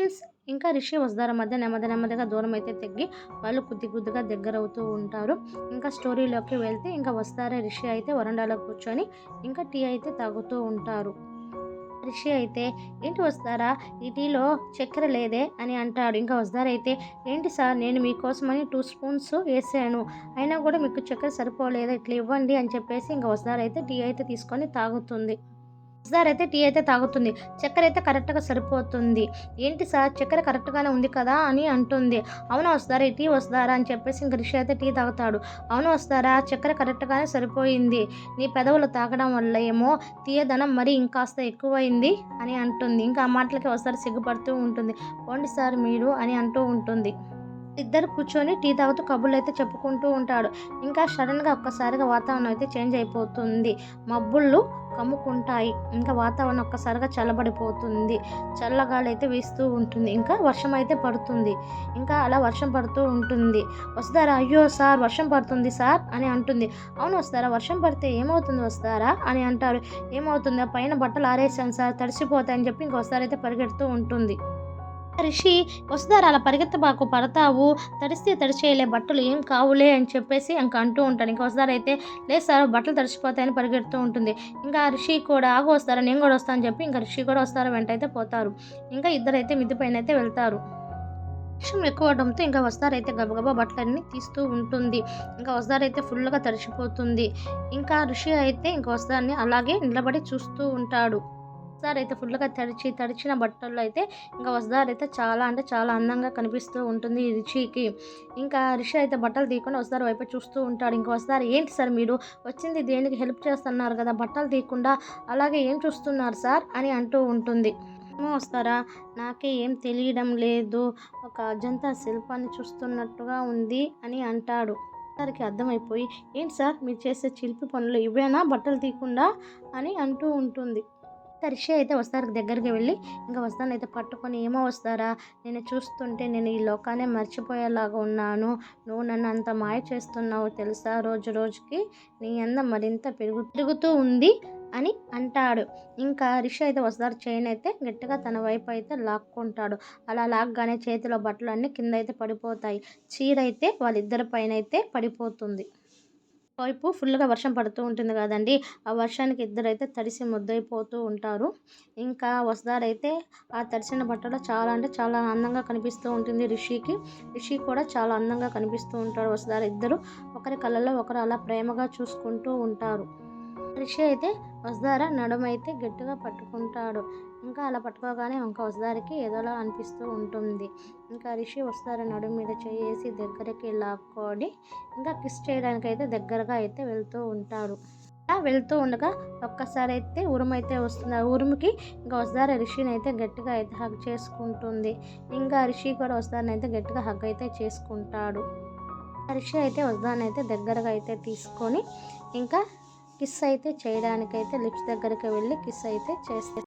Prince ఇంకా రిషి వసుధార మధ్య నెమ్మదిగా దూరం అయితే తగ్గి వాళ్ళు కొద్దిగా దగ్గర అవుతూ ఉంటారు. ఇంకా స్టోరీలోకి వెళ్తే ఇంకా వసుధార రిషి అయితే వరండాలో కూర్చొని ఇంకా టీ అయితే తాగుతూ ఉంటారు. రిషి అయితే ఏంటి వసుధారా ఈ టీలో చక్కెర లేదే అని అంటాడు. ఇంకా వసుధార అయితే ఏంటి సార్ నేను మీకోసమని 2 స్పూన్స్ వేసాను, అయినా కూడా మీకు చక్కెర సరిపోలేదు, ఇట్లా ఇవ్వండి అని చెప్పేసి ఇంకా వసుధార అయితే టీ అయితే తీసుకొని తాగుతుంది. వసుధార అయితే టీ అయితే తాగుతుంది. చక్కెర అయితే కరెక్ట్గా సరిపోతుంది. ఏంటి సార్ చక్కెర కరెక్ట్గానే ఉంది కదా అని అంటుంది. అవును వసుధార ఈ టీ వసుధార అని చెప్పేసి ఇంక రిషి అయితే టీ తాగుతాడు. అవును వసుధార చక్కెర కరెక్ట్గానే సరిపోయింది, నీ పెదవులు తాగడం వల్ల ఏమో తీయదనం మరి ఇంకాస్త ఎక్కువైంది అని అంటుంది. ఇంకా ఆ మాటలకి వసుధార సిగ్గుపడుతూ ఉంటుంది. పోండి సార్ మీరు అని అంటూ ఉంటుంది. ఇద్దరు కూర్చొని టీ తాగుతూ కబుర్లు అయితే చెప్పుకుంటూ ఉంటాడు. ఇంకా సడన్గా ఒక్కసారిగా వాతావరణం అయితే చేంజ్ అయిపోతుంది. మబ్బుళ్ళు కమ్ముకుంటాయి. ఇంకా వాతావరణం ఒక్కసారిగా చల్లబడిపోతుంది. చల్లగాలి అయితే వీస్తూ ఉంటుంది. ఇంకా వర్షం అయితే పడుతుంది. ఇంకా అలా వర్షం పడుతూ ఉంటుంది. వసుధార అయ్యో సార్ వర్షం పడుతుంది సార్ అని అంటుంది. అవును వసుధార వర్షం పడితే ఏమవుతుంది వసుధార అని అంటారు. ఏమవుతుందా పైన బట్టలు ఆరేసాను సార్ తడిసిపోతాయని చెప్పి ఇంక వసుధార అయితే పరిగెడుతూ ఉంటుంది. రిషి వసుధార అలా పరిగెత్తబాకు పడతావు, తడిస్తే తడిచేయలే బట్టలు ఏం కావులే అని చెప్పేసి ఇంక అంటూ ఉంటాడు. ఇంకా వసుధార అయితే లేదు సార్ బట్టలు తడిసిపోతాయని పరిగెడుతూ ఉంటుంది. ఇంకా రిషి కూడా ఆగు వస్తారా నేను కూడా వస్తాను అని చెప్పి ఇంకా రిషి కూడా వస్తారా వెంట అయితే పోతారు. ఇంకా ఇద్దరైతే మిద్ది పైన అయితే వెళ్తారు. వర్షం ఎక్కువ అవడంతో ఇంకా వసుధార అయితే గబగబా బట్టలన్నీ తీస్తూ ఉంటుంది. ఇంకా వసుధార అయితే ఫుల్గా తడిసిపోతుంది. ఇంకా రిషి అయితే ఇంకా వసుధారని అలాగే నిలబడి చూస్తూ ఉంటాడు. వసుధార అయితే ఫుల్గా తడిచిన బట్టల్లో అయితే ఇంకా వసుధార అయితే చాలా అంటే చాలా అందంగా కనిపిస్తూ ఉంటుంది రిషికి. ఇంకా రిషి అయితే బట్టలు తీయకుండా వసుధార వైపు చూస్తూ ఉంటాడు. ఇంకా వసుధార ఏంటి సార్ మీరు వచ్చింది దేనికి హెల్ప్ చేస్తున్నారు కదా, బట్టలు తీయకుండా అలాగే ఏం చూస్తున్నారు సార్ అని అంటూ ఉంటుంది. ఏమో వస్తారా నాకే ఏం తెలియడం లేదు, ఒక అజంతా శిల్పాన్ని చూస్తున్నట్టుగా ఉంది అని అంటాడు. వసుధారకి అర్థమైపోయి ఏంటి సార్ మీరు చేసే శిల్పి పనులు ఇవేనా బట్టలు తీయకుండా అని అంటూ ఉంటుంది. ఇంకా రిషి అయితే వసుధారకి దగ్గరికి వెళ్ళి ఇంకా వసుధారని అయితే పట్టుకొని ఏమో వసుధారా నేను చూస్తుంటే నేను ఈ లోకాన్ని మర్చిపోయేలాగా ఉన్నాను, నువ్వు నన్ను అంత మాయ చేస్తున్నావు తెలుసా, రోజు రోజుకి నీ అందం మరింత పెరుగుతూ ఉంది అని అంటాడు. ఇంకా రిషి అయితే వసుధార చైన్ అయితే గట్టిగా తన వైపు అయితే లాక్కుంటాడు. అలా లాగ్గానే చేతిలో బట్టలు అన్నీ కింద అయితే పడిపోతాయి. చీర అయితే వాళ్ళిద్దరి పైన అయితే పడిపోతుంది. వైపు ఫుల్గా వర్షం పడుతూ ఉంటుంది కదండి, ఆ వర్షానికి ఇద్దరైతే తడిసి ముద్దయిపోతూ ఉంటారు. ఇంకా వసుధార అయితే ఆ తడిసిన బట్టలో చాలా అంటే చాలా అందంగా కనిపిస్తూ ఉంటుంది రిషికి. రిషి కూడా చాలా అందంగా కనిపిస్తూ ఉంటాడు. వసుధార ఇద్దరు ఒకరి కళ్ళల్లో ఒకరు అలా ప్రేమగా చూసుకుంటూ ఉంటారు. రిషి అయితే వసుధార నడుమైతే గట్టిగా పట్టుకుంటాడు. ఇంకా అలా పట్టుకోగానే ఇంకా వసుధారకి ఏదోలా అనిపిస్తూ ఉంటుంది. ఇంకా రిషి వసుధార నడుము మీద చేసి దగ్గరికి లాక్కొని ఇంకా కిస్ చేయడానికైతే దగ్గరగా అయితే వెళ్తూ ఉంటారు. అలా వెళ్తూ ఉండగా ఒక్కసారి అయితే ఉరుమైతే వస్తుంది. ఆ ఉరుముకి ఇంకా వసుధార రిషిని అయితే గట్టిగా అయితే హగ్ చేసుకుంటుంది. ఇంకా రిషి కూడా వసుధారని అయితే గట్టిగా హగ్ అయితే చేసుకుంటాడు. రిషి అయితే వసుధారని అయితే దగ్గరగా అయితే తీసుకొని ఇంకా కిస్ అయితే చేయడానికైతే లిప్స్ దగ్గరికి వెళ్ళి కిస్ అయితే చేస్తే